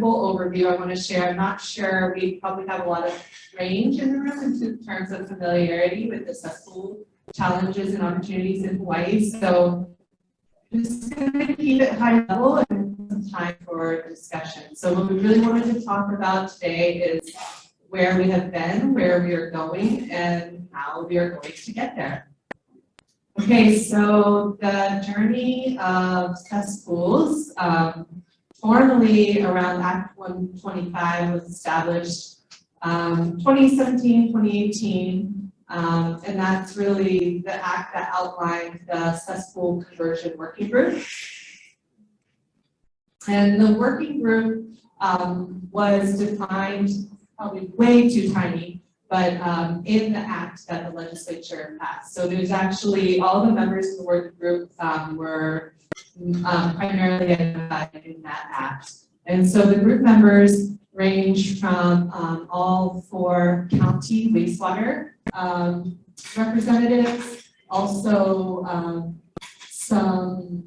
simple overview I want to share. I'm not sure, we probably have a lot of range in the room in terms of familiarity with the cesspool challenges and opportunities in Hawaii. So I'm just going to keep it high level and some time for discussion. So what we really wanted to talk about today is where we have been, where we are going, and how we are going to get there. Okay, so the journey of cesspools, formally around Act 125 was established 2017, 2018, and that's really the act that outlined the cesspool conversion working group. And the working group was defined, probably way too tiny, but in the act that the legislature passed. So there's actually, all the members of the working group were primarily identified in that act. And so the group members range from all 4 county wastewater representatives, also somebody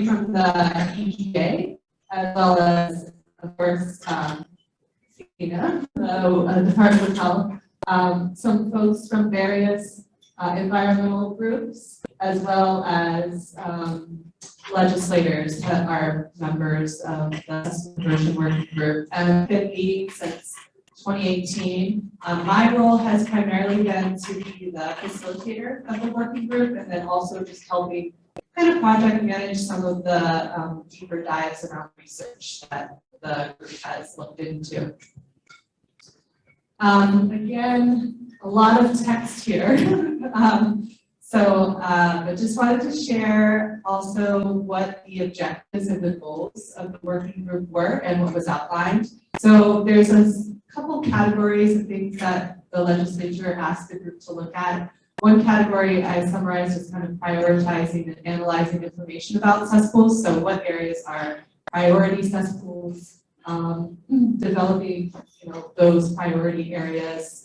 from the HWEA, as well as, of course, Department of Health, some folks from various environmental groups, as well as legislators that are members of the conversion working group. And I've been meeting since 2018. My role has primarily been to be the facilitator of the working group, and then also just helping kind of project manage some of the deeper dives around research that the group has looked into. Again, a lot of text here. I just wanted to share also what the objectives and the goals of the working group were and what was outlined. So there's a couple categories of things that the legislature asked the group to look at. One category I summarized is kind of prioritizing and analyzing information about cesspools. So what areas are priority cesspools? Developing, those priority areas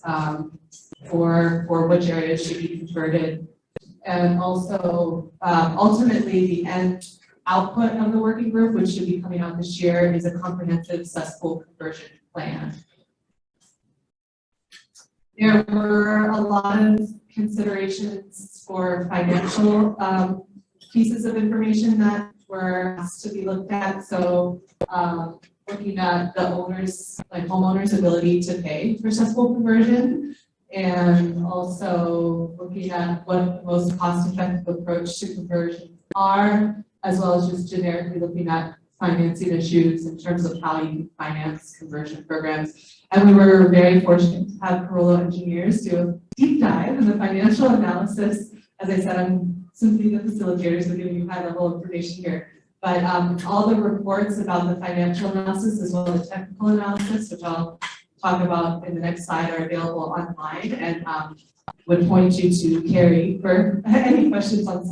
for which areas should be converted, and also ultimately the end output of the working group, which should be coming out this year, is a comprehensive cesspool conversion plan. There were a lot of considerations for financial pieces of information that were asked to be looked at. So looking at the owners, like homeowners' ability to pay for cesspool conversion, and also looking at what the most cost-effective approach to conversion are, as well as just generically looking at financing issues in terms of how you can finance conversion programs. And we were very fortunate to have Carollo engineers do a deep dive in the financial analysis. As I said, I'm simply the facilitator, so giving you high-level information here. But all the reports about the financial analysis as well as technical analysis, which I'll talk about in the next slide, are available online, and would point you to Carrie for any questions on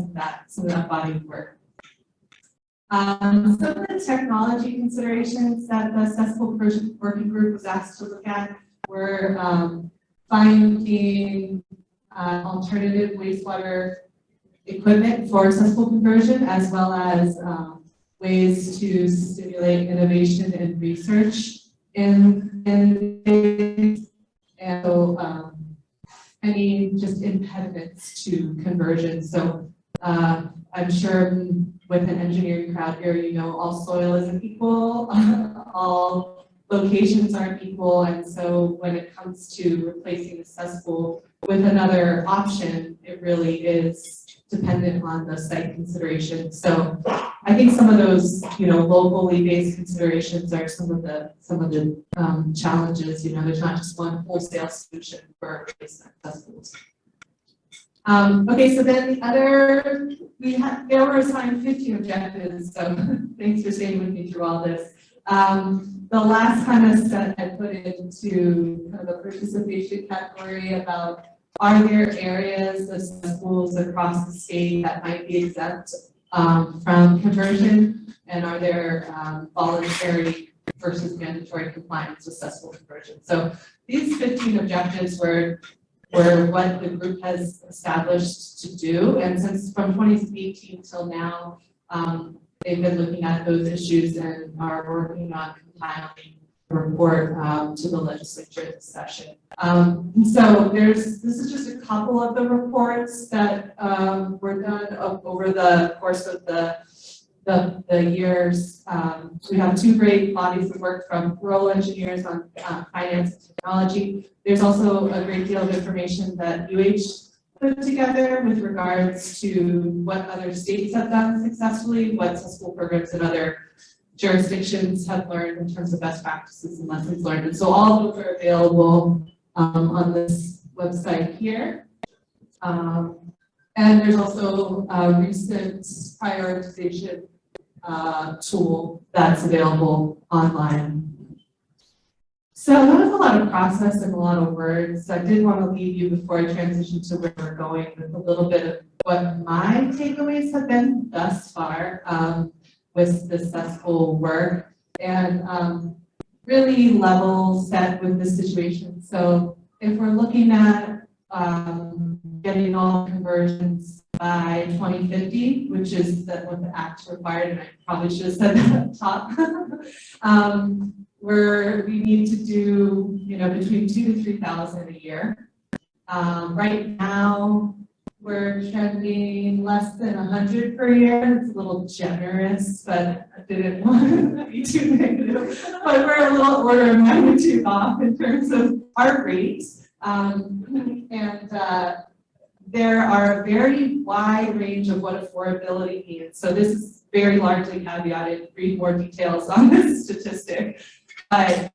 some of that body of work. Some of the technology considerations that the cesspool conversion working group was asked to look at were finding alternative wastewater equipment for cesspool conversion, as well as ways to stimulate innovation and research in and so any just impediments to conversion. So I'm sure with an engineering crowd here, all soil isn't equal, all locations aren't equal, and so when it comes to replacing the cesspool with another option, it really is dependent on the site consideration. So I think some of those, locally based considerations are some of the challenges. There's not just one wholesale solution for replacement cesspools. Okay, so then there were assigned 15 objectives. So thanks for staying with me through all this. The last kind of set I put into kind of a participation category about, are there areas of cesspools across the state that might be exempt from conversion, and are there voluntary versus mandatory compliance with cesspool conversion? So these 15 objectives were what the group has established to do, and since from 2018 till now, they've been looking at those issues and are working on compiling a report to the legislature this session. So this is just a couple of the reports that were done over the course of the years. We have two great bodies of work from rural engineers on finance and technology. There's also a great deal of information that put together with regards to what other states have done successfully, what cesspool programs in other jurisdictions have learned in terms of best practices and lessons learned. And so all of those are available on this website here. And there's also a recent prioritization tool that's available online. So that was a lot of process and a lot of words. I did want to leave you before I transition to where we're going with a little bit of what my takeaways have been thus far with the cesspool work, and really level set with the situation. So if we're looking at getting all conversions by 2050, which is what the act required, and I probably should have said that up top. We need to do, between 2,000 to 3,000 a year. Right now, we're trending less than 100 per year. It's a little generous, but I didn't want to be too negative. But we're a little order of magnitude off in terms of our rates. There are a very wide range of what affordability means. So this is very largely caveated. Read more details on this statistic. But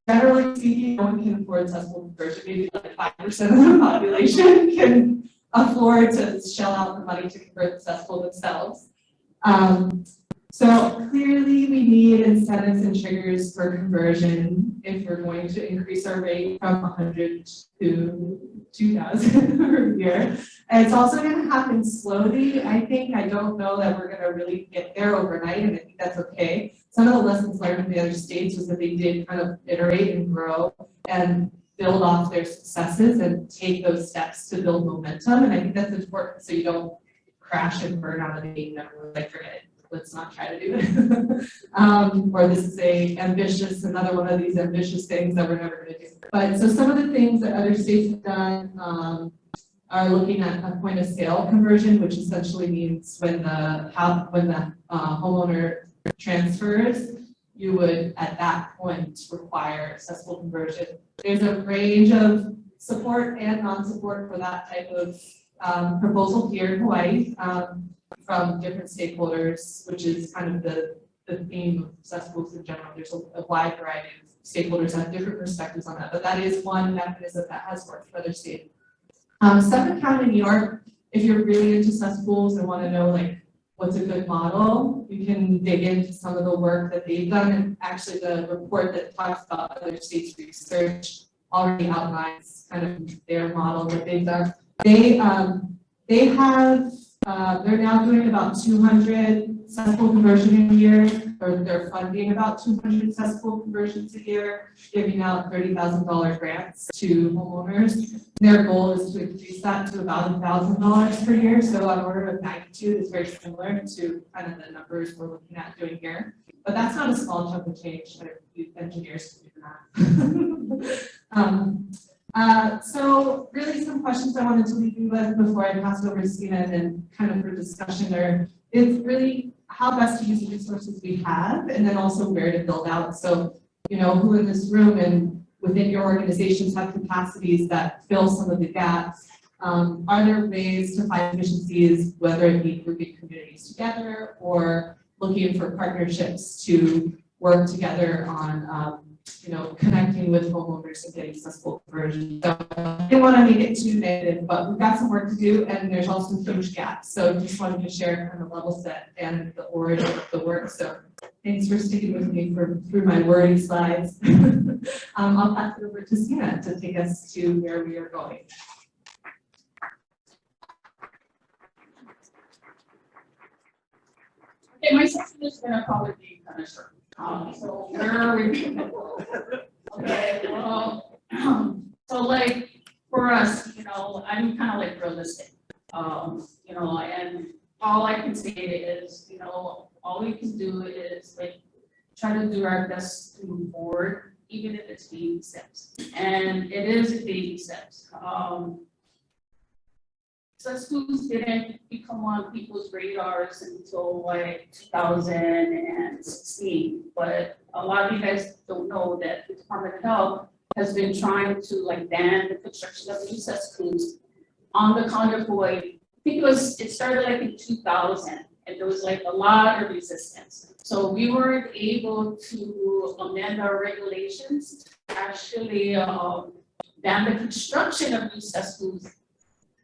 generally speaking, no one can afford cesspool conversion. Maybe like 5% of the population can afford to shell out the money to convert the cesspool themselves. So clearly we need incentives and triggers for conversion if we're going to increase our rate from 100 to 2,000 per year. And it's also going to happen slowly. I don't know that we're going to really get there overnight, and I think that's okay. Some of the lessons learned in the other states was that they did kind of iterate and grow and build off their successes and take those steps to build momentum. And I think that's important so you don't crash and burn out of the gate and everyone's like, forget it, let's not try to do it. Or this is another one of these ambitious things that we're never going to do. But so some of the things that other states have done are looking at a point of sale conversion, which essentially means when the homeowner transfers, you would at that point require cesspool conversion. There's a range of support and non-support for that type of proposal here in Hawaii from different stakeholders, which is kind of the theme of cesspools in general. There's a wide variety of stakeholders that have different perspectives on that, but that is one mechanism that has worked for other states. Suffolk County, New York, if you're really into cesspools and want to know what's a good model, you can dig into some of the work that they've done, and actually the report that talks about other states' research already outlines kind of their model that they've done. They're now doing about 200 cesspool conversion a year, or they're funding about 200 cesspool conversions a year, giving out $30,000 grants to homeowners. Their goal is to increase that to about $1,000 per year. So on order of magnitude is very similar to kind of the numbers we're looking at doing here. But that's not a small chunk of change. Engineers can do that. So really some questions I wanted to leave you with before I pass it over to Stina and kind of for discussion there. It's really how best to use the resources we have, and then also where to build out. So, who in this room and within your organizations have capacities that fill some of the gaps? Are there ways to find efficiencies, whether it be grouping communities together or looking for partnerships to work together on connecting with homeowners and getting cesspool conversion. So I didn't want to make it too negative, but we've got some work to do, and there's also huge gaps. So just wanted to share kind of level set and the origin of the work. So thanks for sticking with me through my wordy slides. I'll pass it over to Stina to take us to where we are going. Okay, my section is going to probably be kind of short. So where are we? Okay, well, so for us, I'm kind of realistic, and all I can say is, all we can our best to move forward, even if it's baby steps. And it is baby steps. Cesspools didn't become on people's radars until like 2016, but a lot of you guys don't know that the Department of Health has been trying to like ban the construction of new cesspools on the condo void. I think it started like in 2000, and there was like a lot of resistance. So we weren't able to amend our regulations to actually ban the construction of new cesspools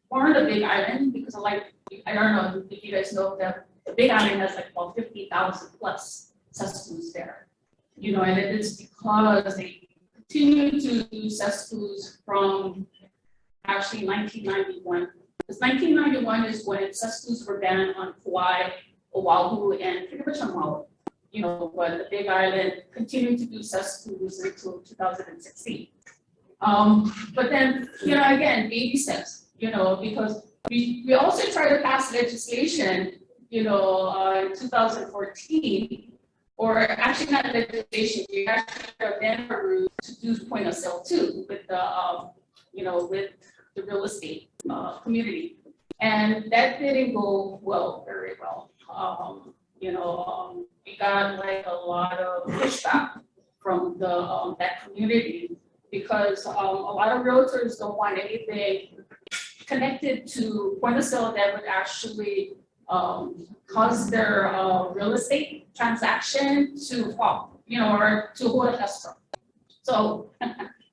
or the Big Island, because like, I don't know if you guys know that the Big Island has like about 50,000 plus cesspools there. You know, and it is because they continue to do cesspools from actually 1991. Because 1991 is when cesspools were banned on Kauai, Oahu, and pretty much on Maui. You know, but the Big Island continued to do cesspools until 2016. But then, you know, again, baby steps. You know, because we also tried to pass legislation, you know, in 2014, or actually not legislation, we actually had a route to do point of sale too with the, you know, with the real estate community, and that didn't go well, very well. You know, we got like a lot of pushback from the that community because a lot of realtors don't want anything connected to point of sale that would actually cause their real estate transaction to fall, you know, or to hold a escrow. So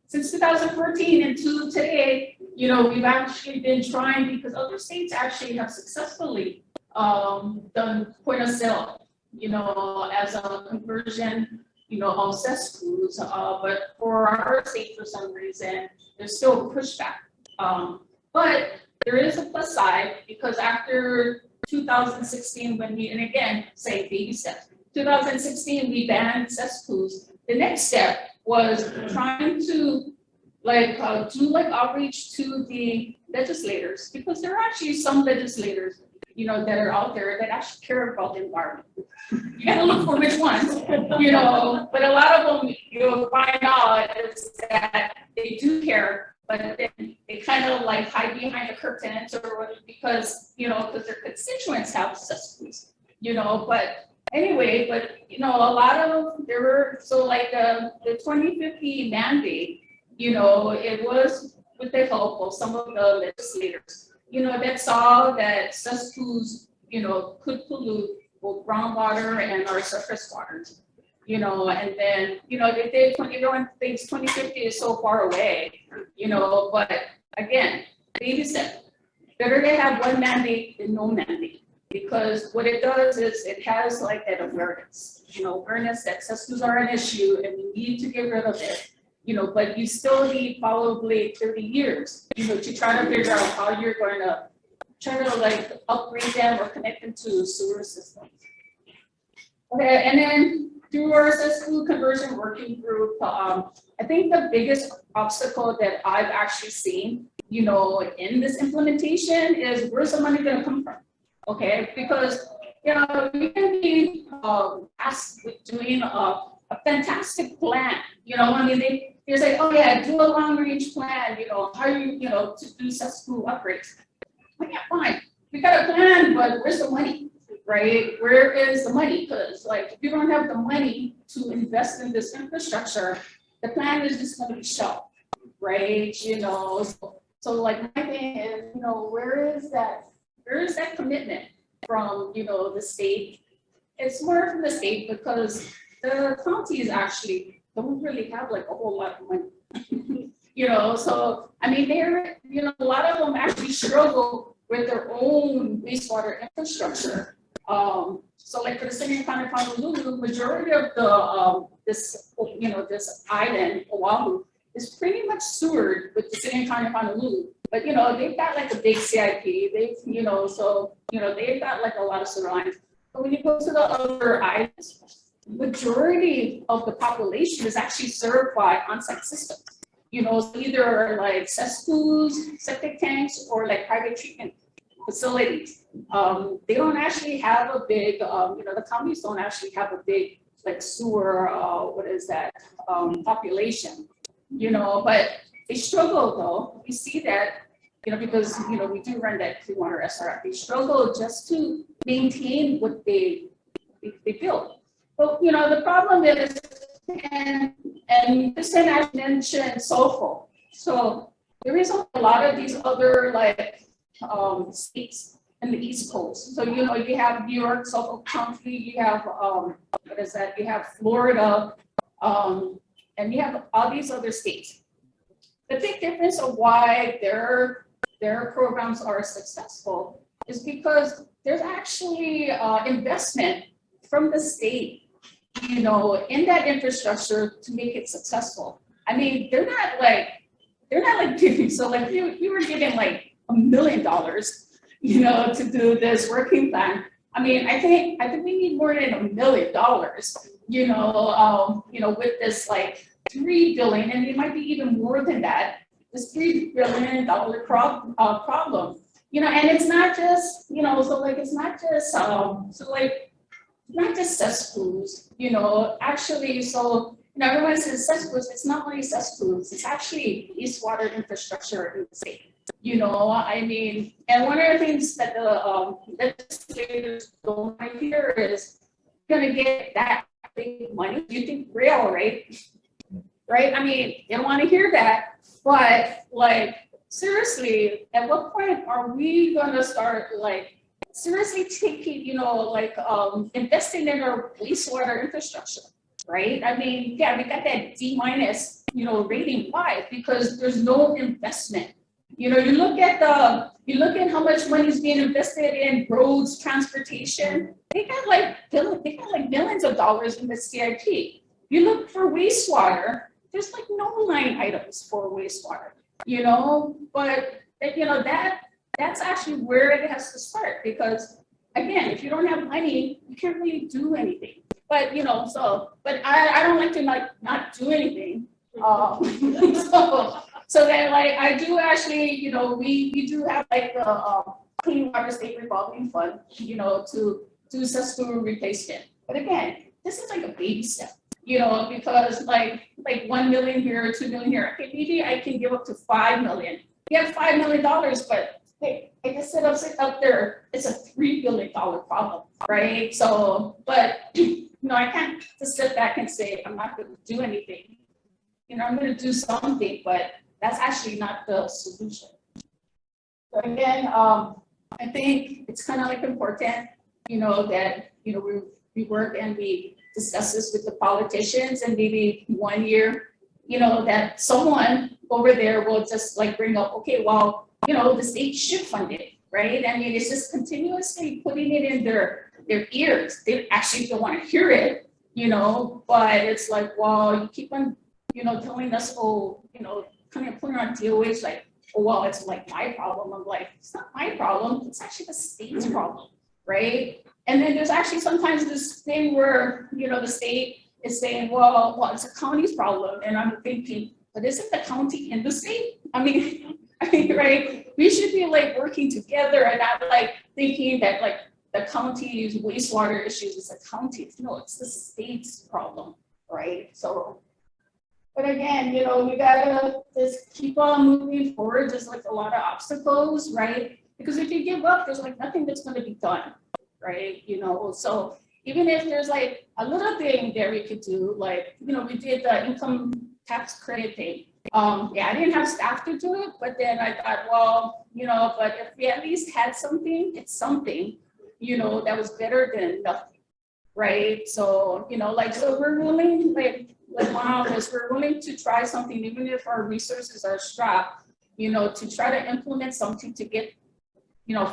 since 2014 and to today, you know, we've actually been trying, because other states actually have successfully done point of sale, you know, as a conversion, you know, of cesspools, but for our state, for some reason, there's still pushback. But there is a plus side, because after 2016, when we, and again, say baby steps, 2016, we banned cesspools. The next step was trying to like do like outreach to the legislators, because there are actually some legislators, you know, that are out there that actually care about the environment. You gotta look for which ones, you know, but a lot of them, you'll find out is that they do care, but then they kind of like hide behind the curtains, or because, you know, because their constituents have cesspools, you know, but anyway, but, you know, a lot of, there were, so like the 2050 mandate, you know, it was with the help of some of the legislators, you know, that saw that cesspools, you know, could pollute both groundwater and our surface waters. You know, and then, you know, they did, everyone thinks 2050 is so far away, you know, but again, baby step. Better to have one mandate than no mandate, because what it does is it has like that awareness, you know, awareness that cesspools are an issue and we need to get rid of it, you know, but you still need probably 30 years, you know, to try to figure out how you're going to try to like upgrade them or connect them to sewer systems. Okay, and then through our cesspool conversion working group, I think the biggest obstacle that I've actually seen, you know, in this implementation is, where's the money going to come from? Okay, because, you know, we can be asked with doing a fantastic plan. You know, I mean, they say, oh yeah, do a long range plan. You know, how you know, to do cesspool upgrades. Well, yeah, fine. We got a plan, but where's the money? Right? Where is the money? Because like, if you don't have the money to invest in this infrastructure, the plan is just going to be shelved, right? You know, so like my thing is, you know, where is that commitment from, you know, the state? It's more from the state, because the counties actually don't really have like a whole lot of money. You know, so I mean, they're, you know, a lot of them actually struggle with their own wastewater infrastructure. So like for the city of Honolulu, majority of the this, you know, this island, Oahu, is pretty much sewered with the city of Honolulu. But you know, they've got like a big CIP. They've, you know, so you know, they've got like a lot of sewer lines. But when you go to the other islands, majority of the population is actually served by on-site systems. You know, either like cesspools, septic tanks, or like private treatment facilities. They don't actually have a big, you know, the counties don't actually have a big like sewer, what is that, population, but they struggle though. We see that, because, we do run that clean water SRF. They struggle just to maintain what they build. But, the problem is, and you said I mentioned Cesspool. So there is a lot of these other states in the East Coast. So, you have New York, Suffolk County, you have, you have Florida, and you have all these other states. The big difference of why their programs are successful is because there's actually investment from the state, in that infrastructure to make it successful. I mean, they're not giving, so you were giving $1 million, to do this working plan. I mean, I think we need more than $1 million, with this $3 billion, and it might be even more than that, this $3 billion problem, and it's not just, it's not just cesspools, actually, so, everyone says cesspools, it's not only cesspools, it's actually wastewater infrastructure in the state. I mean, and one of the things that the legislators don't want to hear is going to get that big money. You think real, right? Right? I mean, they don't want to hear that, but seriously, at what point are we going to start seriously taking, investing in our wastewater infrastructure, right? I mean, yeah, we got that D-, rating. Why? Because there's no investment. You look at how much money is being invested in roads, transportation. They got millions of dollars in the CIP. You look for wastewater, there's no line items for wastewater, but that's actually where it has to start, because again, if you don't have money, you can't really do anything. But but I don't like to not do anything. So then I do actually, we do have the Clean Water State Revolving Fund, to do cesspool replacement. But again, this is a baby step, because 1 million here, 2 million here. Okay, maybe I can give up to 5 million. You have $5 million, but hey, I just sit up there, it's a $3 billion problem, right? So, but I can't just sit back and say, I'm not going to do anything. I'm going to do something, but that's actually not the solution. So again, I think it's kind of important, that, we work and we discuss this with the politicians, and maybe 1 year, that someone over there will just bring up, okay, well, the state should fund it, right? I mean, it's just continuously putting it in their ears. They actually don't want to hear it, but it's well, you keep on, telling us, oh, kind of putting on DOH oh, well, it's my problem. I'm it's not my problem. It's actually the state's problem, right? And then there's actually sometimes this thing where, the state is saying, well, it's a county's problem. And I'm thinking, but isn't the county in the state? I mean, right? We should be working together and not thinking that the county's wastewater issues is the county's. No, it's the state's problem, right? So, but again, we gotta just keep on moving forward. There's a lot of obstacles, right? Because if you give up, there's nothing that's going to be done, right? So even if there's a little thing there we could do, we did the income tax credit thing. Yeah, I didn't have staff to do it, but then I thought, well, but if we at least had something, it's something, that was better than nothing, right? So, so we're willing, we're willing to try something, even if our resources are strapped, to try to implement something to get,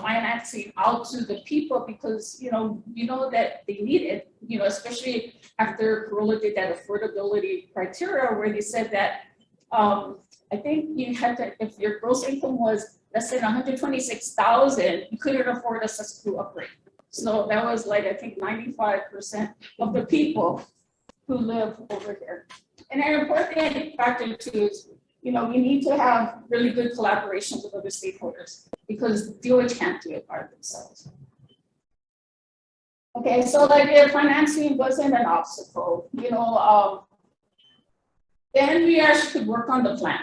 financing out to the people, because, that they need it, especially after Corolla did that affordability criteria where they said that, I think you had to, if your gross income was less than 126,000, you couldn't afford a cesspool upgrade. So that was I think 95% of the people who live over here. And an important factor too is, we need to have really good collaboration with other stakeholders, because DOH can't do it by themselves. Okay, so like if financing wasn't an obstacle, then we actually could work on the plan,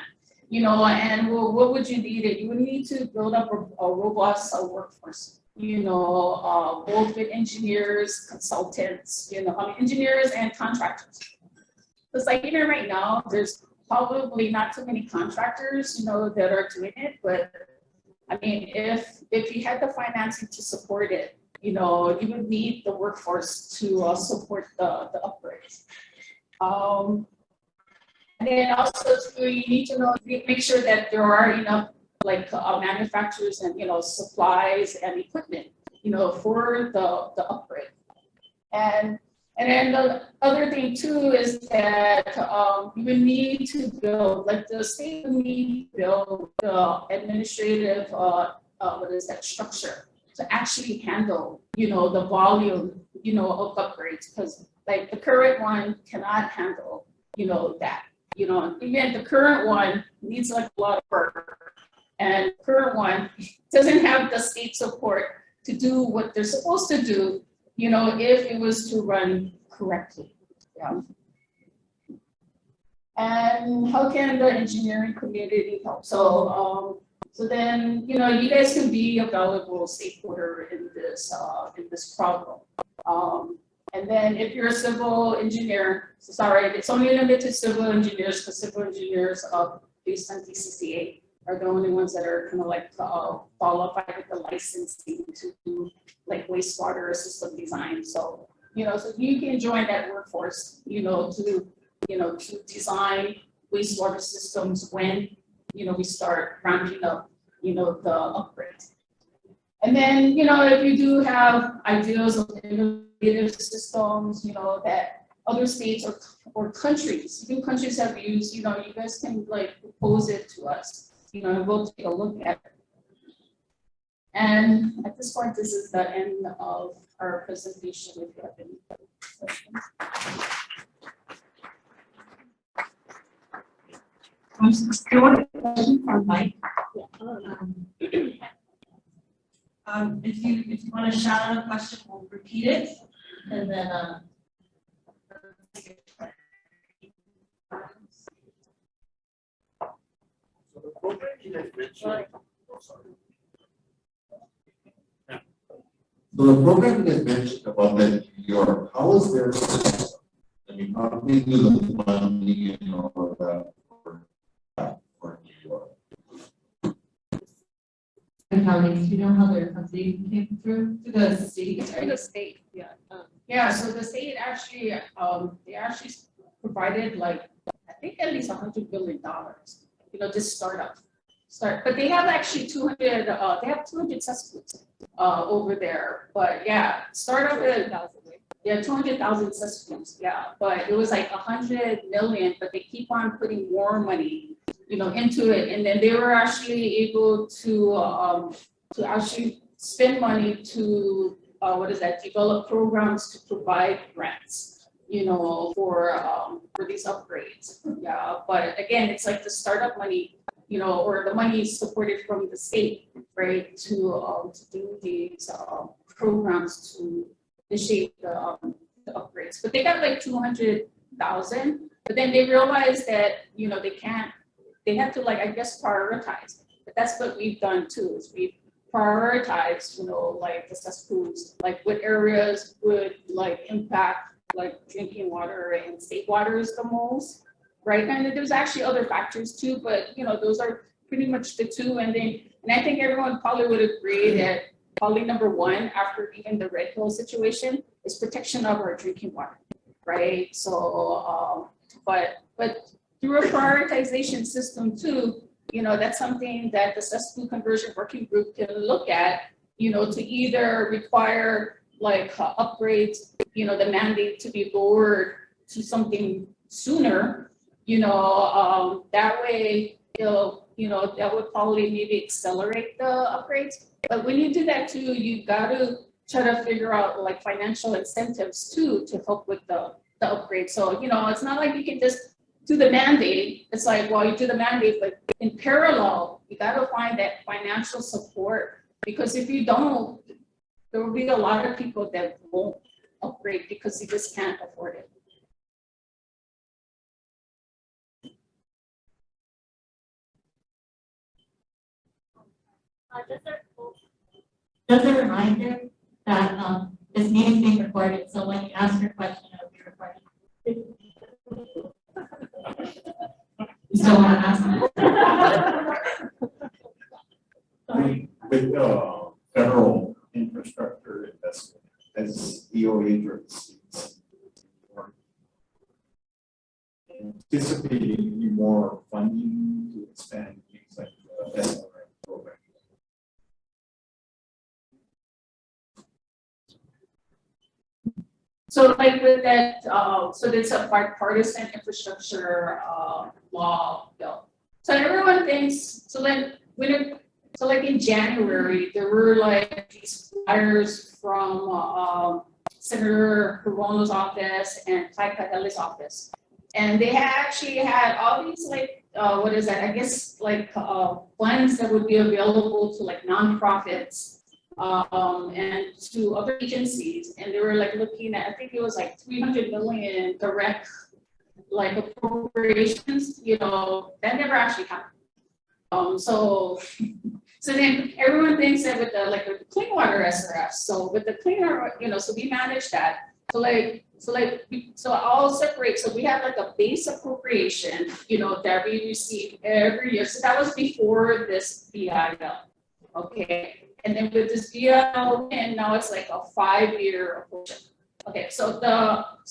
and what would you need? You would need to build up a robust workforce, both with engineers, consultants, engineers and contractors. Because like even right now, there's probably not too many contractors, that are doing it, but I mean, if you had the financing to support it, you would need the workforce to support the upgrades. And then also you need to make sure that there are enough like manufacturers and supplies and equipment, for the upgrade. And then the other thing too is that you would need to build, like the state would need to build the administrative structure to actually handle, the volume, of upgrades, because like the current one cannot handle, that. Even the current one needs like a lot of work, and the current one doesn't have the state support to do what they're supposed to do, if it was to run correctly. Yeah. And how can the engineering community help? So then, you guys can be a valuable stakeholder in this problem. And then if you're a civil engineer, sorry, it's only limited to civil engineers, because civil engineers based on TCCA are the only ones that are kind of like qualified with the licensing to do like wastewater system design. So, so you can join that workforce, to design wastewater systems when, we start ramping up, the upgrades. And then, if you do have ideas of innovative systems, that other states or countries, even countries have used, you guys can like propose it to us, and we'll take a look at it. And at this point, this is the end of our presentation. If you have any questions. I want a question from Mike. If you want to shout out a question, we'll repeat it, and then So the program you guys mentioned. So the program you guys mentioned about that in New York, how is their system? I mean, how do they do the funding and all of that for New York? Counties, do you know how their funding came through to the state? Through the state, yeah. Yeah, so the state actually, they actually provided like, I think at least $100 billion, this startup. But they have actually 200, they have 200 cesspools over there. But yeah, startup is, 200,000 cesspools, yeah. But it was like 100 million, but they keep on putting more money, into it. And then they were actually able to actually spend money to, develop programs to provide grants, for these upgrades. Yeah, but again, it's like the startup money, or the money is supported from the state, right, to do these programs to initiate the upgrades. But they got like 200,000, but then they realized that, they have to like, I guess, prioritize. But that's what we've done too, is we've prioritized, like the cesspools, like what areas would like impact like drinking water and state waters the most, right? And there's actually other factors too, but those are pretty much the two. And I think everyone probably would agree that probably number one, after even the Red Hill situation, is protection of our drinking water, right? So, but through a prioritization system too, that's something that the cesspool conversion working group can look at, to either require like upgrades, the mandate to be lowered to something sooner, that way that would probably maybe accelerate the upgrades. But when you do that too, you got to try to figure out like financial incentives too to help with the upgrade. So, it's not like you can just do the mandate. It's like, well, you do the mandate, but in parallel, you got to find that financial support, because if you don't, there will be a lot of people that won't upgrade because they just can't afford it. Just a reminder that this meeting is being recorded, so when you ask your question, it'll be recorded. You still want to ask? With federal infrastructure investment, as EOA receipts, anticipating more funding to expand things like the SRM program. So like with that, so there's a bipartisan infrastructure law bill. So everyone thinks, so like in January, there were like these flyers from Senator Corona's office and Clyde Cadelli's office. And they actually had all these like, what is that? I guess like funds that would be available to like nonprofits and to other agencies. And they were like looking at, I think it was like 300 million direct like appropriations, you know, that never actually happened. So then everyone thinks that with the like with the clean water SRF, so with the clean water, you know, so we manage that. So I'll separate. So we have like a base appropriation, you know, that we receive every year. So that was before this BIL. Okay. And then with this BIL, and now it's like a 5-year appropriation. Okay, so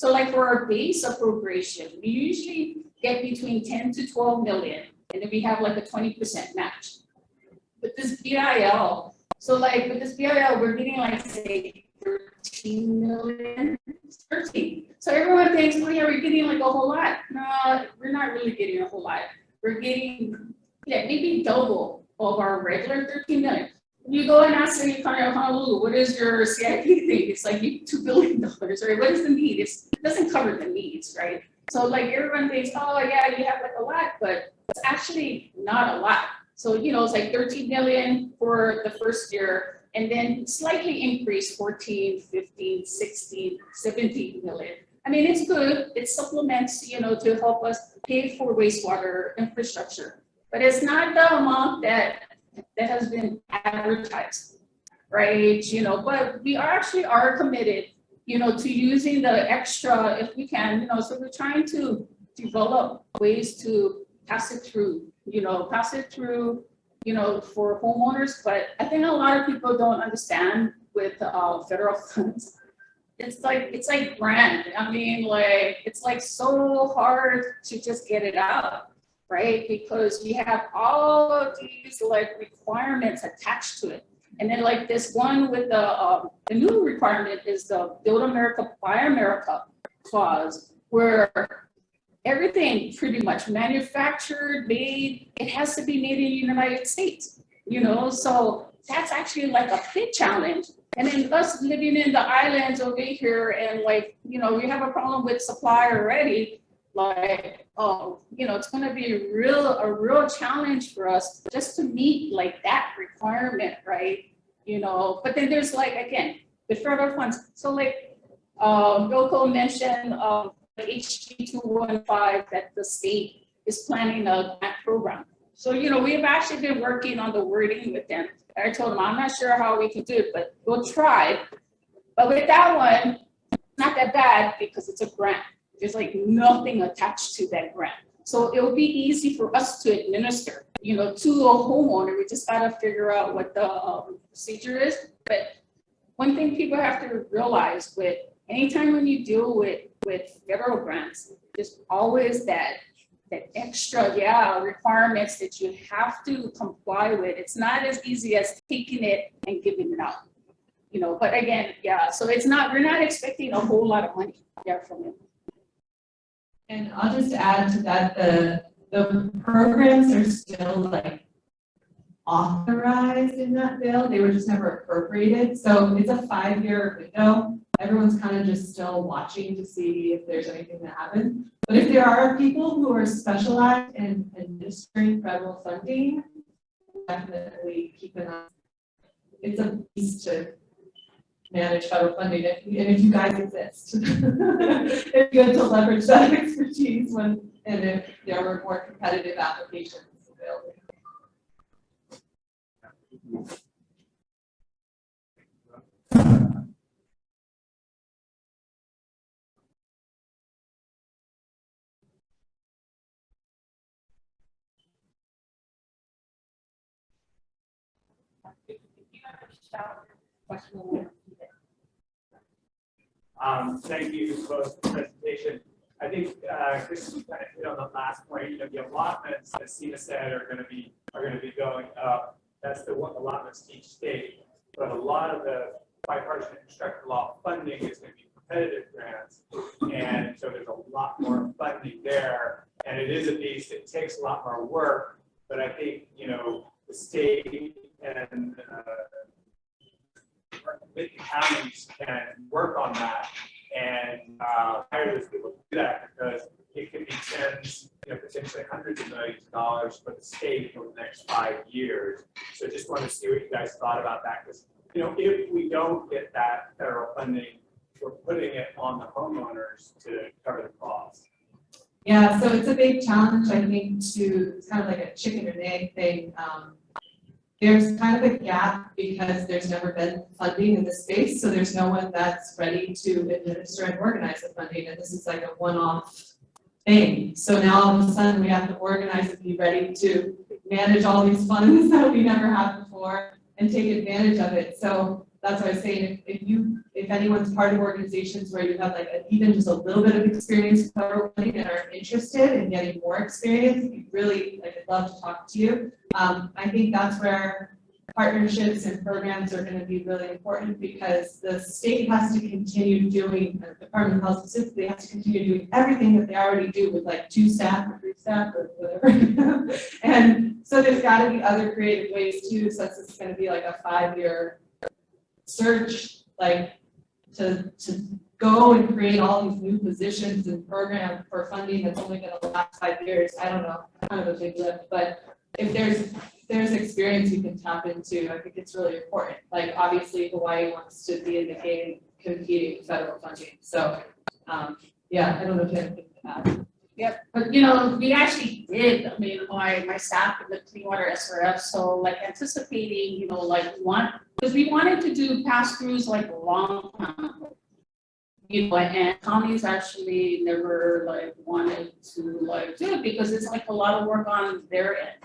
like for our base appropriation, we usually get between 10 to 12 million, and then we have like a 20% match. With this BIL, so like with this BIL, we're getting like say 13 million, 13. So everyone thinks, oh yeah, we're getting like a whole lot. No, we're not really getting a whole lot. We're getting, yeah, maybe double of our regular 13 million. You go and ask City County of Honolulu, what is your CIP thing? It's like $2 billion, right? What is the need? It doesn't cover the needs, right? So like everyone thinks, oh yeah, you have like a lot, but it's actually not a lot. So, you know, it's like 13 million for the first year, and then slightly increased 14, 15, 16, 17 million. I mean, it's good. It supplements, you know, to help us pay for wastewater infrastructure, but it's not the amount that has been advertised, right? You know, but we are committed, you know, to using the extra if we can, you know, so we're trying to develop ways to pass it through, you know, for homeowners. But I think a lot of people don't understand with federal funds. It's like grant. I mean, like, it's like so hard to just get it out. Right? Because we have all of these like requirements attached to it. And then like this one with the new requirement is the Build America, Buy America clause, where everything pretty much manufactured, made, it has to be made in the United States, you know? So that's actually like a big challenge. And then us living in the islands over here and like, you know, we have a problem with supply already. Like, oh, you know, it's going to be a real challenge for us just to meet like that requirement, right? You know, but then there's like, again, the federal funds. So like, Yoko mentioned HG 215 that the state is planning a grant program. So, you know, we've actually been working on the wording with them. I told them, I'm not sure how we can do it, but we'll try. But with that one, it's not that bad because it's a grant. There's like nothing attached to that grant. So it will be easy for us to administer, you know, to a homeowner. We just got to figure out what the procedure is. But one thing people have to realize with anytime when you deal with federal grants, there's always that extra, requirements that you have to comply with. It's not as easy as taking it and giving it out, you know, but again, so we're not expecting a whole lot of money from it. And I'll just add to that, the programs are still like authorized in that bill. They were just never appropriated. So it's a 5-year window. Everyone's kind of just still watching to see if there's anything that happens. But if there are people who are specialized in administering federal funding, definitely keep an eye. It's a beast to manage federal funding, and if you guys exist. It's good to leverage that expertise and if there were more competitive applications available. Thank you for the presentation. I think Chris kind of hit on the last point. You know, the allotments that Sina said are going to be going up. That's the allotments to each state. But a lot of the bipartisan infrastructure law funding is going to be competitive grants, and so there's a lot more funding there. And it is a beast. It takes a lot more work. But I think the state and with the counties can work on that and hire those people to do that, because it could be tens, potentially hundreds of millions of dollars for the state over the next 5 years. So just want to see what you guys thought about that, because if we don't get that federal funding, we're putting it on the homeowners to cover the cost. Yeah, so it's a big challenge, I think, it's kind of like a chicken and egg thing. There's kind of a gap because there's never been funding in this space, so there's no one that's ready to administer and organize the funding, and this is like a one-off thing. So now all of a sudden we have to organize and be ready to manage all these funds that we never had before and take advantage of it. So that's what I was saying, if anyone's part of organizations where you have even just a little bit of experience with federal funding and are interested in getting more experience, I'd love to talk to you. I think that's where partnerships and programs are going to be really important, because the state has to continue doing, the Department of Health specifically has to continue doing everything that they already do with 2 staff or 3 staff or whatever. And so there's got to be other creative ways too, since it's going to be a 5-year search, to go and create all these new positions and programs for funding that's only going to last 5 years. I don't know, kind of a big lift, but if there's experience you can tap into, I think it's really important. Obviously Hawaii wants to be in the game competing with federal funding. So yeah, I don't know if you have anything to add. Yep, but we actually did, my staff in the clean water SRF, so anticipating, because we wanted to do pass-throughs a long time ago. And counties actually never wanted to do it, because it's a lot of work on their end.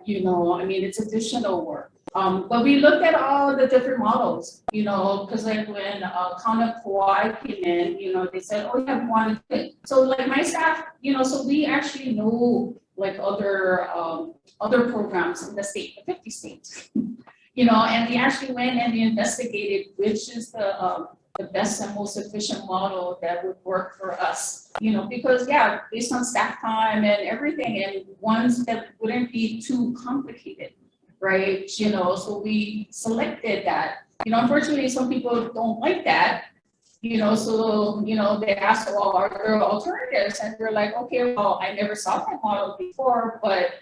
It's additional work. But we looked at all the different models, because when County of Kauai came in, they said, oh yeah, we want to do it. So my staff, so we actually know other programs in the state, the 50 states, and we actually went and we investigated which is the best and most efficient model that would work for us, because yeah, based on staff time and everything, and ones that wouldn't be too complicated. Right, so we selected that. Unfortunately, some people don't like that. So they ask, well, are there alternatives? And we're like, okay, well, I never saw that model before, but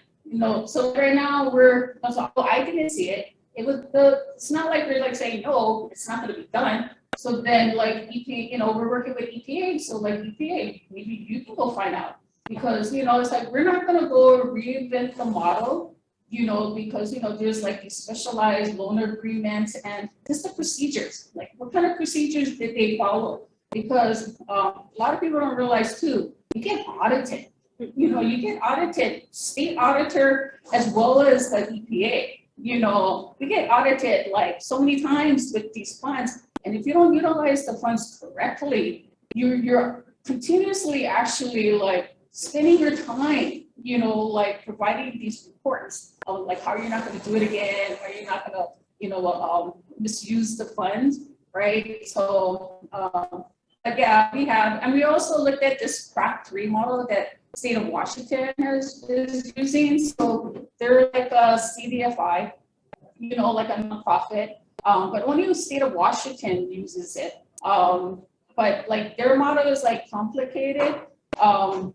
so right now I didn't see it. It's not like we're saying no, it's not going to be done. So then EPA, we're working with EPA, so EPA, maybe you can go find out, because it's we're not going to go reinvent the model. Because, there's these specialized loan agreements and just the procedures, what kind of procedures did they follow? Because a lot of people don't realize too, you get audited, you get audited, state auditor as well as the EPA, we get audited so many times with these funds. And if you don't utilize the funds correctly, you're continuously actually spending your time, providing these reports of how you're not going to do it again, or you're not going to, misuse the funds, right? So, yeah, we also looked at this CRAP 3 model that state of Washington is using. So they're a CDFI, a nonprofit, but only the state of Washington uses it. But their model is complicated. So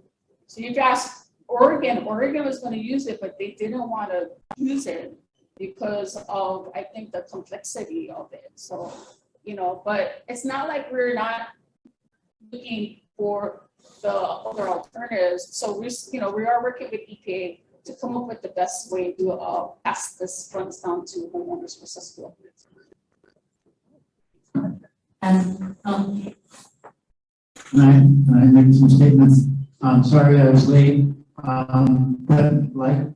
you ask Oregon was going to use it, but they didn't want to use it because of, I think, the complexity of it. So but it's not like we're not looking for the other alternatives. So we are working with EPA to come up with the best way to pass this funds down to homeowners for cesspool. And, Can I make some statements? I'm sorry I was late, but like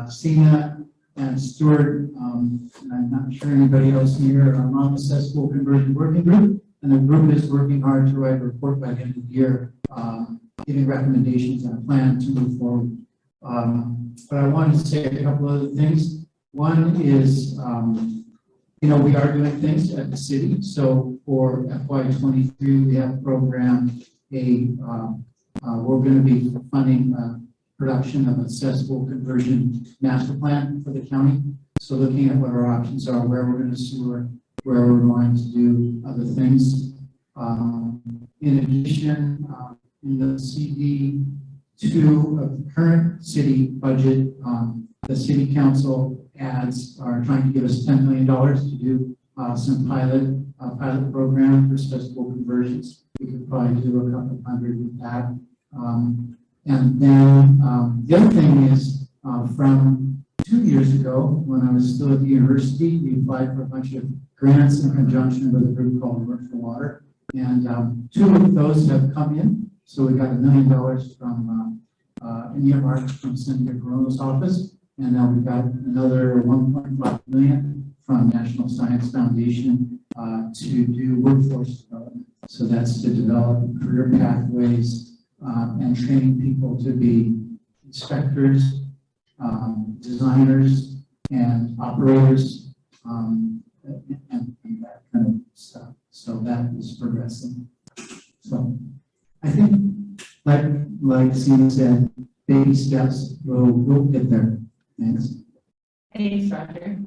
Sina and Stuart, and I'm not sure anybody else here, I'm on the cesspool conversion working group, and the group is working hard to write a report by the end of the year, giving recommendations and a plan to move forward. But I wanted to say a couple other things. One is, we are doing things at the city. So for FY23, we have programmed we're going to be funding production of a cesspool conversion master plan for the county. So looking at what our options are, where we're going to sewer, where we're going to do other things. In addition, in the CD2 of the current city budget, the city council are trying to give us $10 million to do some pilot program for cesspool conversions. We could probably do a couple hundred with that. And then the other thing is from 2 years ago, when I was still at the university, we applied for a bunch of grants in conjunction with a group called Work for Water. And 2 of those have come in. So we got $1 million from an earmark from Senator Corona's office. And now we've got another 1.5 million from National Science Foundation to do workforce development. So that's to develop career pathways and training people to be inspectors, designers, and operators, and that kind of stuff. So that is progressing. So I think, like Sina said, baby steps, we'll get there. Thanks. Thanks, Roger.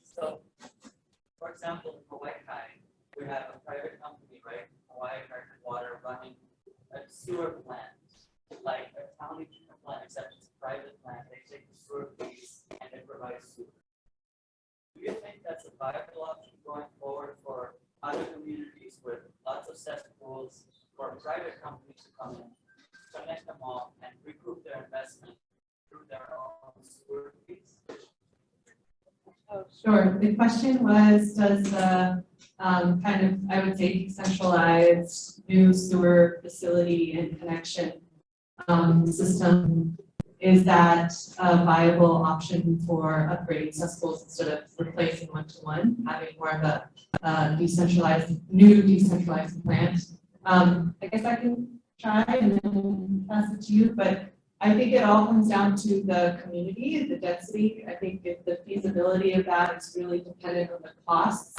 So, for example, in Hawaii County, we have a private company, right? Hawaii Water running a sewer plant, like a county treatment plant, except it's a private plant. They take the sewer fees and they provide sewer. Do you think that's a viable option going forward for other communities with lots of cesspools for private companies to come in, connect them all, and recoup their investment through their own sewer fees? Oh, sure. The question was, does the kind of, I would say, decentralized new sewer facility and connection system, is that a viable option for upgrading cesspools instead of replacing one-to-one, having more of a new decentralized plant? I guess I can try and then pass it to you, but I think it all comes down to the community, the density. I think if the feasibility of that is really dependent on the costs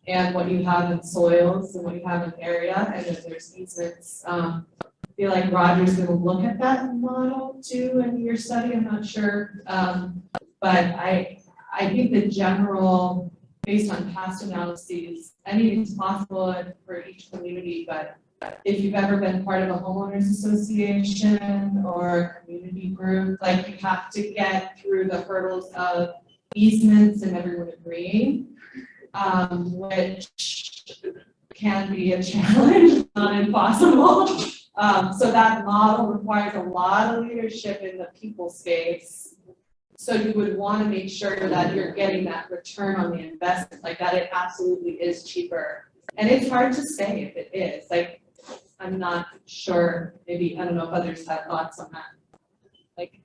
and what you have in soils and what you have in area, and if there's easements. I feel like Roger's going to look at that model too in your study. I'm not sure, but I think the general, based on past analyses, anything's possible for each community, but if you've ever been part of a homeowners association or a community group, like you have to get through the hurdles of easements and everyone agreeing, which can be a challenge, not impossible. So that model requires a lot of leadership in the people space. So you would want to make sure that you're getting that return on the investment, like that it absolutely is cheaper. And it's hard to say if it is. Like, I'm not sure. Maybe, I don't know if others have thoughts on that. Like,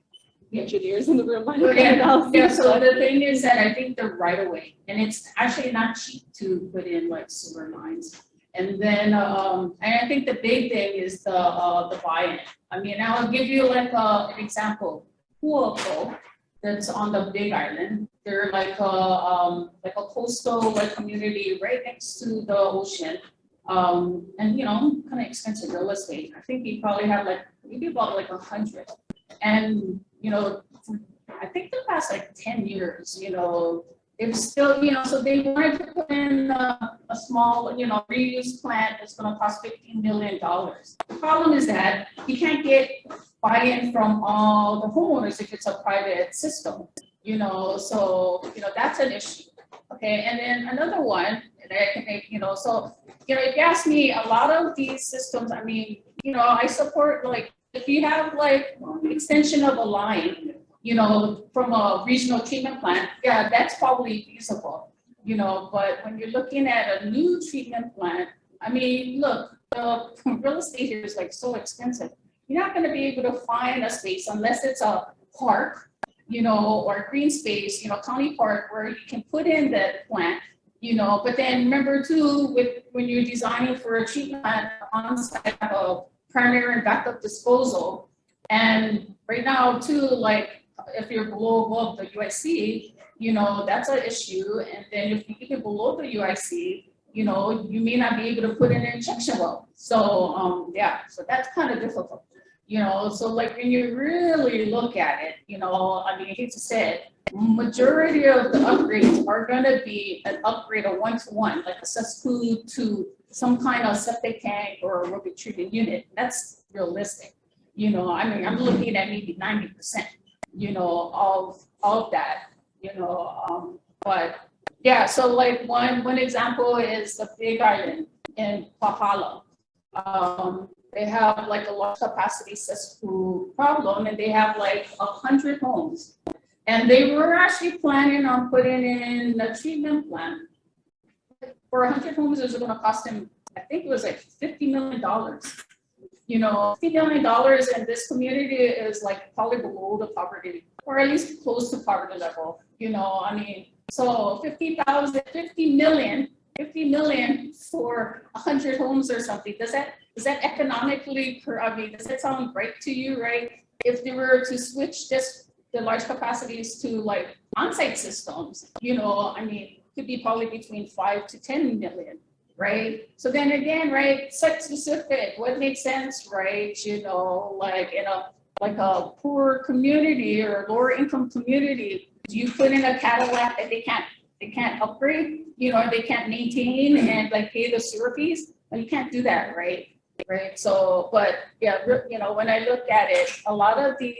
the engineers in the room might have Yeah, so the thing is that I think the right of way, and it's actually not cheap to put in like sewer lines. And then, and I think the big thing is the buy-in. I mean, I'll give you like an example. Huoko, that's on the Big Island. They're like a coastal like community right next to the ocean. And kind of expensive real estate. I think we probably have like maybe about like 100. And I think the past like 10 years, it's still, so they wanted to put in a a small, reuse plant that's gonna cost $15 million. The problem is that you can't get buy-in from all the homeowners if it's a private system, so, that's an issue. Okay, and then another one that I can make, so, if you ask me, a lot of these systems, I mean, I support, like, if you have like extension of a line, from a regional treatment plant, yeah, that's probably feasible, but when you're looking at a new treatment plant, I mean, look, the real estate here is like so expensive. You're not gonna be able to find a space unless it's a park, or a green space, county park where you can put in that plant, but then remember too, when you're designing for a treatment plant on site, have a primary and backup disposal. And right now too, like if you're above the UIC, that's an issue. And then if you get below the UIC, you may not be able to put in an injection well. So yeah, so that's kind of difficult. So like when you really look at it, I mean, I hate to say it, majority of the upgrades are gonna be an upgrade of one-to-one, like a cesspool to some kind of septic tank or aerobic treatment unit. That's realistic. I mean, I'm looking at maybe 90%, of that, but yeah, so like one example is the Big Island in Pahala. They have like a large capacity cesspool problem, and they have like 100 homes. And they were actually planning on putting in a treatment plant. For 100 homes, it was going to cost them, I think it was like $50 million. $50 million, and this community is like probably below the poverty, or at least close to poverty level. I mean, so 50 million for 100 homes or something. Does that economically, I mean, does that sound right to you, right? If they were to switch just the large capacities to like on-site systems, I mean, could be probably between 5 to 10 million, right? So then again, right, site specific, what makes sense, right? Like in a poor community or lower income community, do you put in a Cadillac that they can't upgrade, they can't maintain and like pay the sewer fees? Well, you can't do that, right? Right. So, but yeah, when I look at it, a lot of the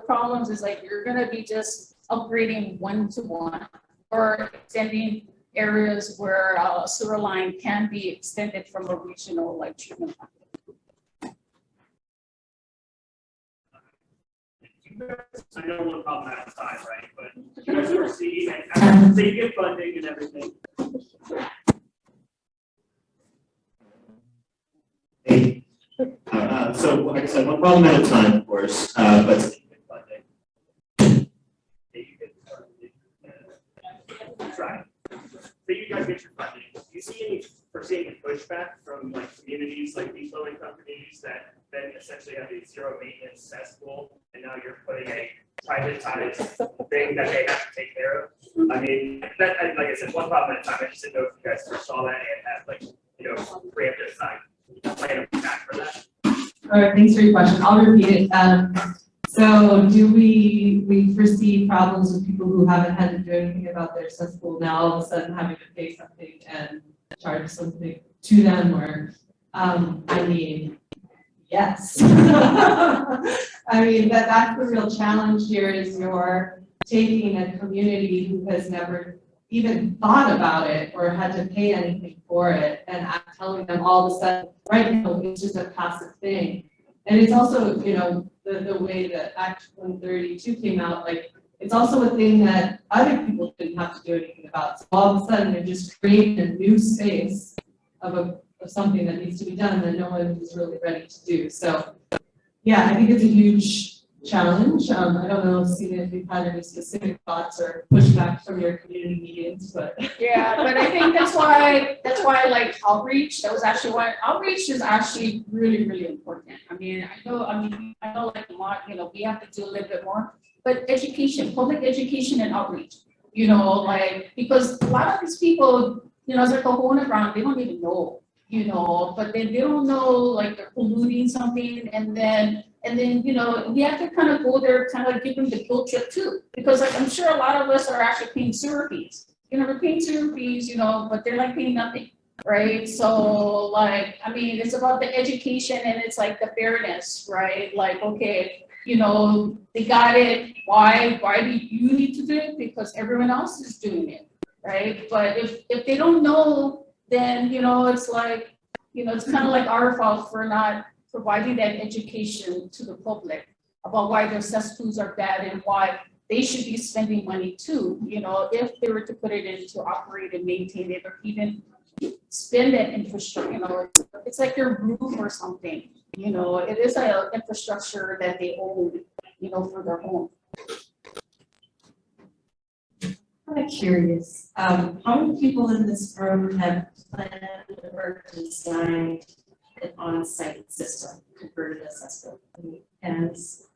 problems is like you're gonna be just upgrading one-to-one or extending areas where a sewer line can be extended from a regional like treatment plant. I know one problem at a time, right? But you guys oversee and so you get funding and everything. Hey. So like I said, one problem at a time, of course, but funding. Try. So you guys get your funding. Do you see any pushback from like communities, like these low income communities that then essentially have a zero maintenance cesspool, and now you're putting a privatized thing that they have to take care of? I mean, that, like I said, one problem at a time. I just didn't know if you guys saw that and had like, preemptive side plan of attack for that. All right, thanks for your question. I'll repeat it. So do we foresee problems with people who haven't had to do anything about their cesspool now all of a sudden having to pay something and charge something to them, or I mean, yes. I mean, that's the real challenge here is you're taking a community who has never even thought about it or had to pay anything for it, and I'm telling them all of a sudden, right now, it's just a passive thing. And it's also, the way that Act 132 came out, like, it's also a thing that other people didn't have to do anything about. So all of a sudden, they're just creating a new space of something that needs to be done that no one is really ready to do. So, yeah, I think it's a huge challenge. I don't know, Sina, if you've had any specific thoughts or pushback from your community meetings, but. Yeah, but I think that's why like outreach, that was actually why outreach is actually really, really important. I mean, I know like we have to do a little bit more, but education, public education and outreach, like, because a lot of these people, it's like a hole in the ground, they don't even know, but then they don't know, like they're polluting something, and then we have to kind of go there, kind of give them the guilt trip too, because like I'm sure a lot of us are actually paying sewer fees. We're paying sewer fees, but they're like paying nothing, right? So like, I mean, it's about the education and it's like the fairness, right? Like, okay, you know, they got it, why do you need to do it? Because everyone else is doing it, right? But if they don't know, then, you know, it's like, you know, it's kind of like our fault for not providing that education to the public about why their cesspools are bad and why they should be spending money too, you know, if they were to put it in to operate and maintain it, or even spend that infrastructure, you know, it's like your roof or something, you know, it is an infrastructure that they own, you know, for their home. I'm curious, how many people in this room have planned or designed an on-site system converted to cesspool? Hands.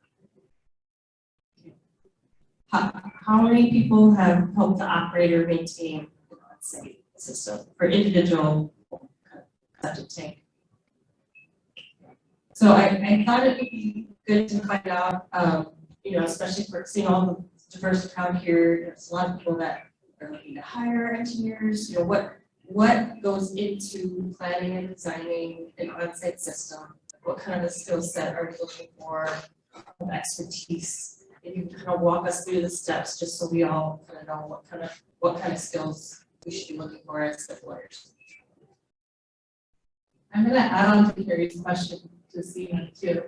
How many people have helped to operate or maintain an on-site system for individual septic tank? So I thought it would be good to find out, you know, especially for seeing all the diverse crowd here, there's a lot of people that are looking to hire engineers, you know, what goes into planning and designing an on-site system? What kind of a skill set are you looking for, expertise? If you can kind of walk us through the steps, just so we all kind of know what kind of skills we should be looking for as civil lawyers. I'm gonna add on to Carrie's question to Sina too.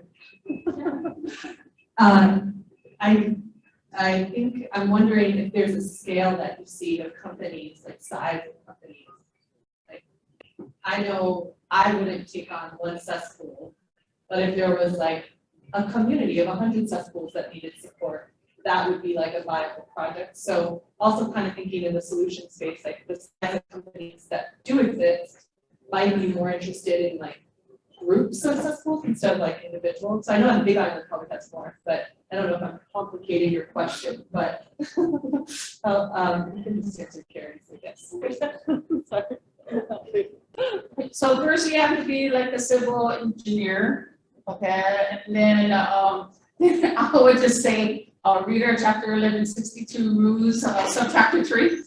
I think, I'm wondering if there's a scale that you see of companies, like size of companies. Like, I know I wouldn't take on one cesspool, but if there was like a community of 100 cesspools that needed support, that would be like a viable project. So also kind of thinking in the solution space, like the size of companies that do exist might be more interested in like groups of cesspools instead of like individuals. So I know on Big Island probably has more, but I don't know if I'm complicating your question, but you can just answer Carrie's, I guess. Sorry. So first you have to be like a civil engineer, okay, and then I would just say, read our chapter 1162 rules, subchapter 3.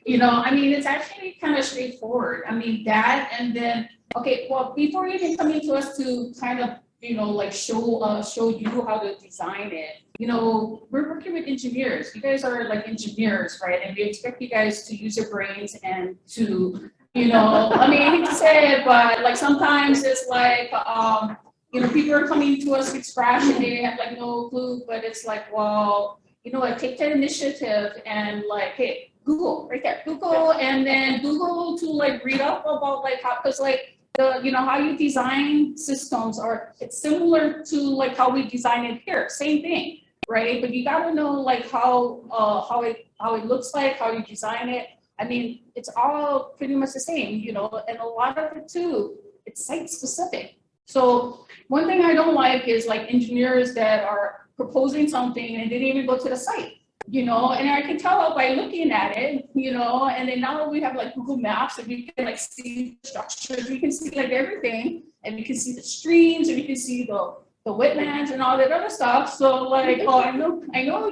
You know, I mean, it's actually kind of straightforward. I mean, that, and then, okay, well, before you even coming to us to kind of, you know, like show you how to design it, you know, we're working with engineers. You guys are like engineers, right? And we expect you guys to use your brains and to, you know, I mean, I hate to say it, but like sometimes it's like, you know, people are coming to us with scratch and they have like no clue, but it's like, well, you know, like take that initiative and like, hey, Google right there, Google, and then Google to like read up about like how, because like the, you know, how you design systems are, it's similar to like how we design it here, same thing, right? But you got to know like how it looks like, how you design it. I mean, it's all pretty much the same, you know, and a lot of it too, it's site specific. So one thing I don't like is like engineers that are proposing something and they didn't even go to the site. You know, and I can tell by looking at it, you know, and then now we have like Google Maps and we can like see structures, we can see like everything, and we can see the streams, and we can see the wetlands and all that other stuff. So like, oh, I know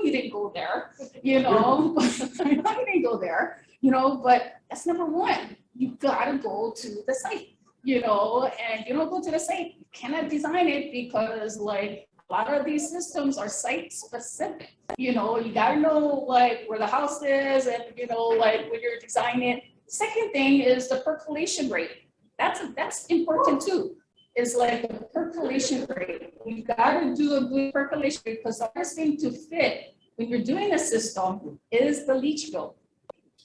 you didn't go there, you know, I know you didn't go there, you know, but that's number one. You gotta go to the site, you know, and you don't go to the site, you cannot design it because like a lot of these systems are site specific. You know, you gotta know like where the house is and, you know, like when you're designing it. Second thing is the percolation rate. That's important too. Is like the percolation rate. You gotta do a good percolation rate because the first thing to fit when you're doing a system is the leach field.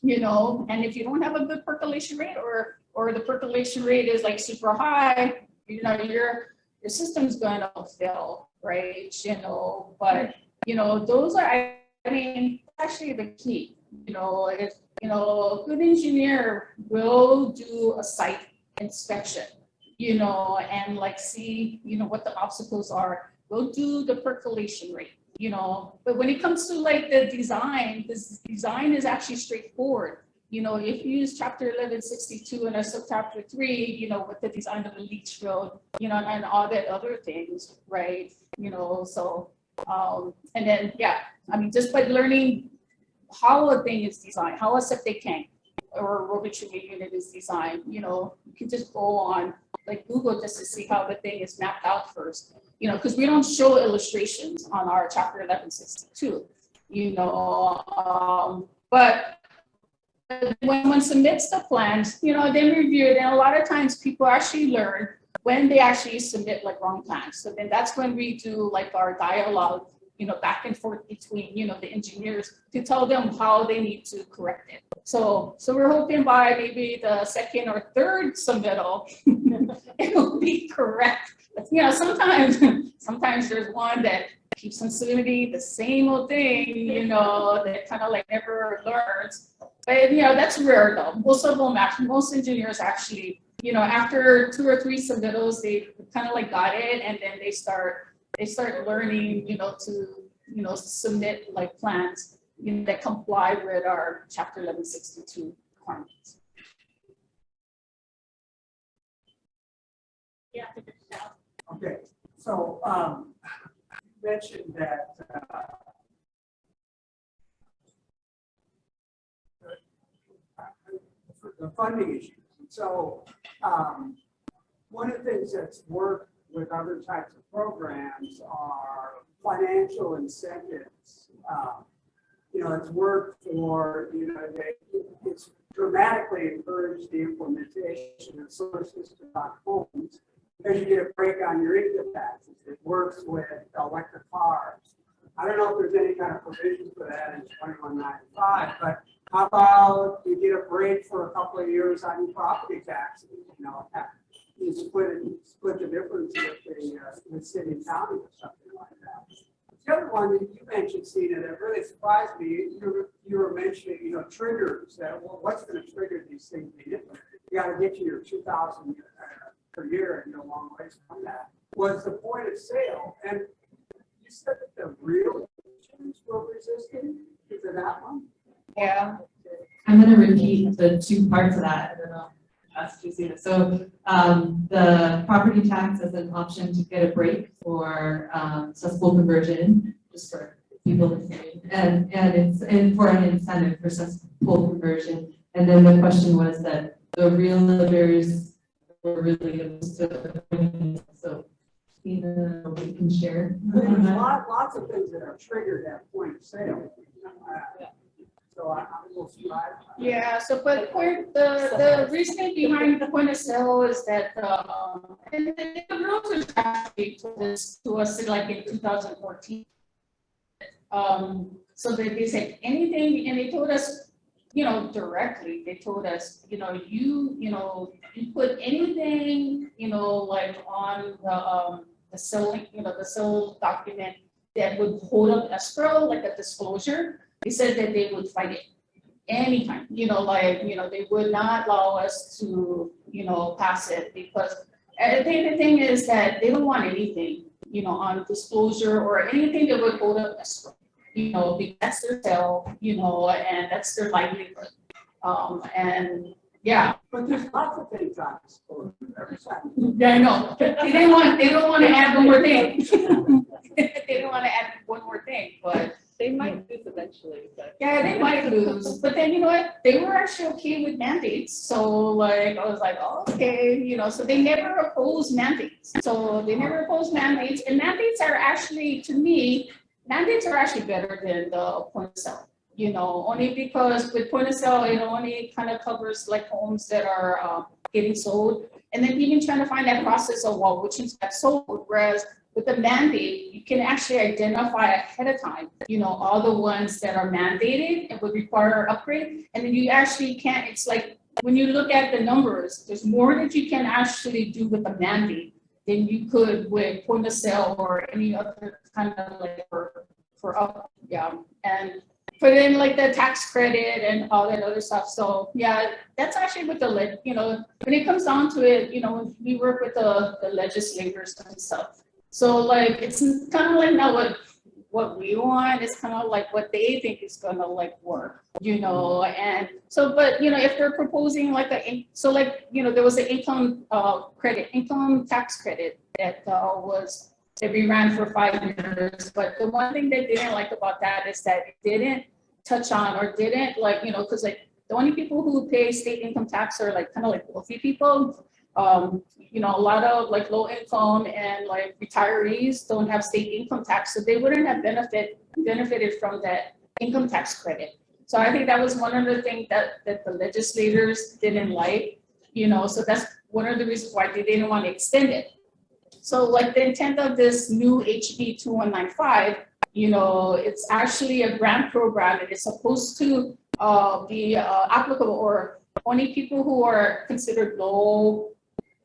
You know, and if you don't have a good percolation rate or the percolation rate is like super high, you know, your system's gonna fail, right? You know, but you know, those are, I mean, actually the key. You know, if you know, a good engineer will do a site inspection, you know, and like see, you know, what the obstacles are. We'll do the percolation rate, you know. But when it comes to like the design, this design is actually straightforward. You know, if you use chapter 1162 and a subchapter 3, you know, with the design of the leach field, you know, and all that other things, right? You know, so, and then, yeah, I mean, just by learning how a thing is designed, how a septic tank, or aerobic unit is designed, you can just go on like Google just to see how the thing is mapped out first, because we don't show illustrations on our chapter 1162, but when one submits the plans, they review it, and a lot of times people actually learn when they actually submit like wrong plans. So then that's when we do like our dialogue, back and forth between, the engineers to tell them how they need to correct it. So we're hoping by maybe the second or third submittal, it will be correct. Sometimes there's one that keeps on submitting the same old thing, that kind of like never learns. But, that's rare though. Most engineers actually, after 2 or 3 submittals, they kind of like got it, and then they start learning, to submit like plans, that comply with our chapter 1162 requirements. Yeah, to the south. Okay, so you mentioned that the funding issues. So one of the things that's worked with other types of programs are financial incentives. It's worked for, it's dramatically encouraged the implementation of solar system on homes because you get a break on your income taxes. It works with electric cars. I don't know if there's any kind of provision for that in 2195, but how about you get a break for a couple of years on your property taxes? You split the difference with city and county or something like that. The other one that you mentioned, Sina, that really surprised me, you were mentioning, triggers that, well, what's going to trigger these things? You got to get to your 2,000 per year, and you're a long ways from that. Was the point of sale, and you said that the real issues were resisting to that one? Yeah. I'm going to repeat the 2 parts of that, and then I'll ask Justina. So the property tax as an option to get a break for cesspool conversion, just for people listening, and it's for an incentive for cesspool conversion. And then the question was that the realtors were really opposed to it. So Justina, we can share. There's lots of things that are triggered at point of sale. So I'm a little surprised. Yeah, so but the reasoning behind the point of sale is that and the realtors actually told this to us like in 2014. So they said anything, and they told us, directly. They told us, you put anything, like on the selling, the sale document that would hold up escrow, like a disclosure. They said that they would fight it anytime, they would not allow us to, pass it, because I think the thing is that they don't want anything, on disclosure or anything that would hold up escrow, because that's their sale, and that's their livelihood. And yeah. But there's lots of things on disclosure every time. Yeah, I know. They don't want to add one more thing. They don't want to add one more thing, but they might lose eventually, but. Yeah, they might lose. But then you know what? They were actually okay with mandates. So like I was like, oh, okay, so they never oppose mandates. So they never oppose mandates. And mandates are actually, to me, mandates are actually better than the point of sale. Only because with point of sale, it only kind of covers like homes that are getting sold. And then even trying to find that process of, well, which ones got sold. Whereas with the mandate, you can actually identify ahead of time, all the ones that are mandated and would require upgrade. And then you actually can't, it's like, when you look at the numbers, there's more that you can actually do with the mandate than you could with point of sale or any other kind of like for up, yeah. And put in like the tax credit and all that other stuff. So yeah, that's actually with the, when it comes down to it, we work with the legislators and stuff. So like, it's kind of like not what we want, it's kind of like what they think is gonna like work, and so, but if they're proposing like there was an income tax credit that we ran for 5 years, but the one thing they didn't like about that is that it didn't touch on or didn't because like the only people who pay state income tax are like kind of like wealthy people. You know, a lot of like low income and like retirees don't have state income tax, so they wouldn't have benefited from that income tax credit. So I think that was one of the things that the legislators didn't like, you know, so that's one of the reasons why they didn't want to extend it. So like the intent of this new HB 2195, you know, it's actually a grant program and it's supposed to be applicable or only people who are considered low,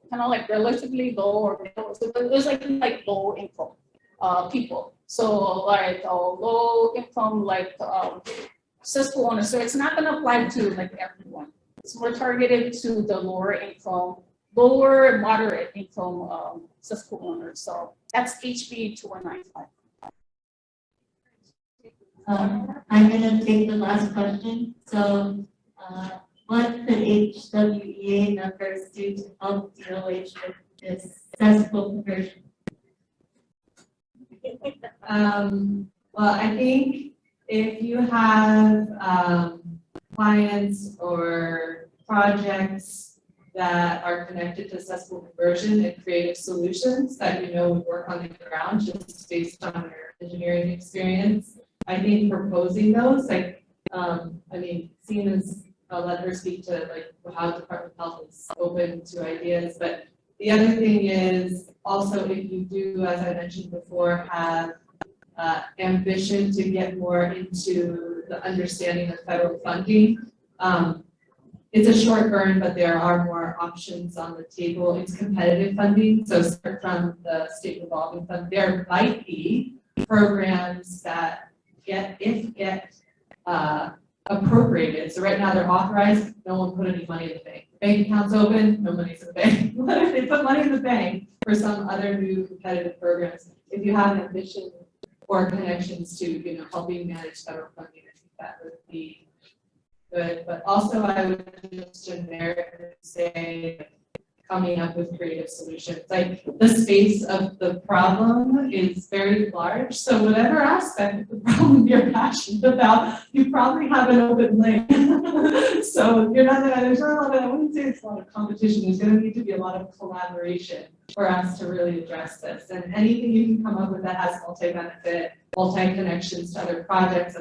kind of like relatively low or middle, so it was like low income people. So like low income, like cesspool owners. So it's not going to apply to like everyone. It's more targeted to the lower income, lower moderate income cesspool owners. So that's HB 2195. I'm gonna take the last question. So, what could HWEA members do to help DOH with this cesspool conversion? Well, I think if you have clients or projects that are connected to cesspool conversion and creative solutions that you know would work on the ground just based on your engineering experience, I think proposing those, like, I mean, Siemens, I'll let her speak to like how Department of Health is open to ideas, but the other thing is also if you do, as I mentioned before, have ambition to get more into the understanding of federal funding. It's a short burn, but there are more options on the table. It's competitive funding, so start from the state revolving fund. There might be programs that get appropriated. So right now they're authorized, no one put any money in the bank. Bank account's open, no money's in the bank. What if they put money in the bank for some other new competitive programs? If you have ambition or connections to, you know, helping manage federal funding, I think that would be good. But also I would just generically say coming up with creative solutions. Like the space of the problem is very large. So whatever aspect of the problem you're passionate about, you probably have an open lane. So you're not gonna, there's not a lot of, I wouldn't say it's a lot of competition. There's gonna need to be a lot of collaboration for us to really address this. And anything you can come up with that has multi-benefit, multi-connections to other projects,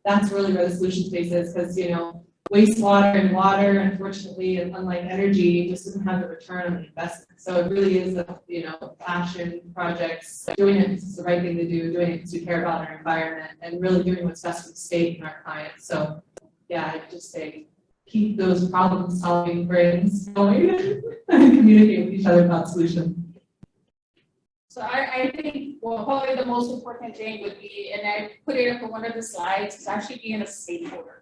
that's really where the solution space is, because, you know, wastewater and water, unfortunately, and unlike energy, just doesn't have the return on the investment. So it really is a, you know, passion projects, doing it because it's the right thing to do, doing it because we care about our environment, and really doing what's best for the state and our clients. So yeah, I'd just say keep those problem-solving brains going and communicate with each other about solutions. So I think, well, probably the most important thing would be, and I put it up on one of the slides, is actually being a stakeholder.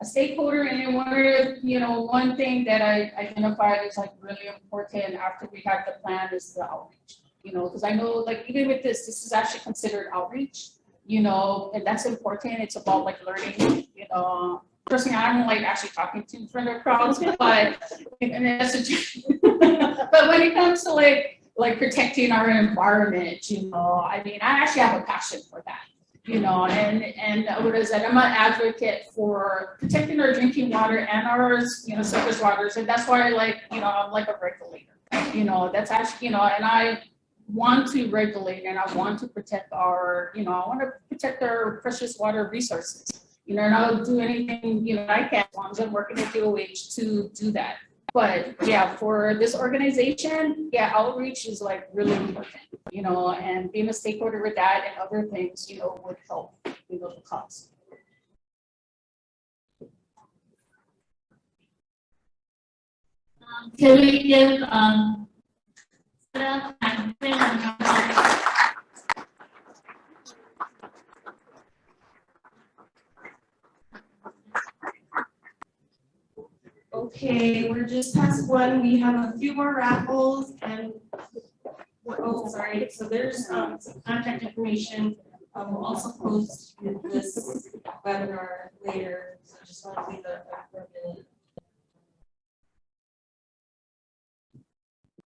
A stakeholder, and then one thing that I identified is like really important after we have the plan is the outreach. You know, because I know like even with this is actually considered outreach. You know, and that's important. It's about like learning. You know, personally, I don't like actually talking to in front of crowds, but and that's but when it comes to like protecting our environment, you know, I mean, I actually have a passion for that. You know, and what is it? I'm an advocate for protecting our drinking water and our, you know, surface waters, and that's why I'm like a regulator. You know, that's actually, you know, and I want to regulate and I want to protect our, you know, I want to protect our precious water resources. You know, and I'll do anything, you know, I can as long as I'm working at DOH to do that. But yeah, for this organization, yeah, outreach is like really important, you know, and being a stakeholder with that and other things, you know, would help, you know, the cause. Can we give Okay, we're just past one. We have a few more raffles and, oh, sorry. So there's some contact information. We'll also post this webinar later. So I just want to leave a minute.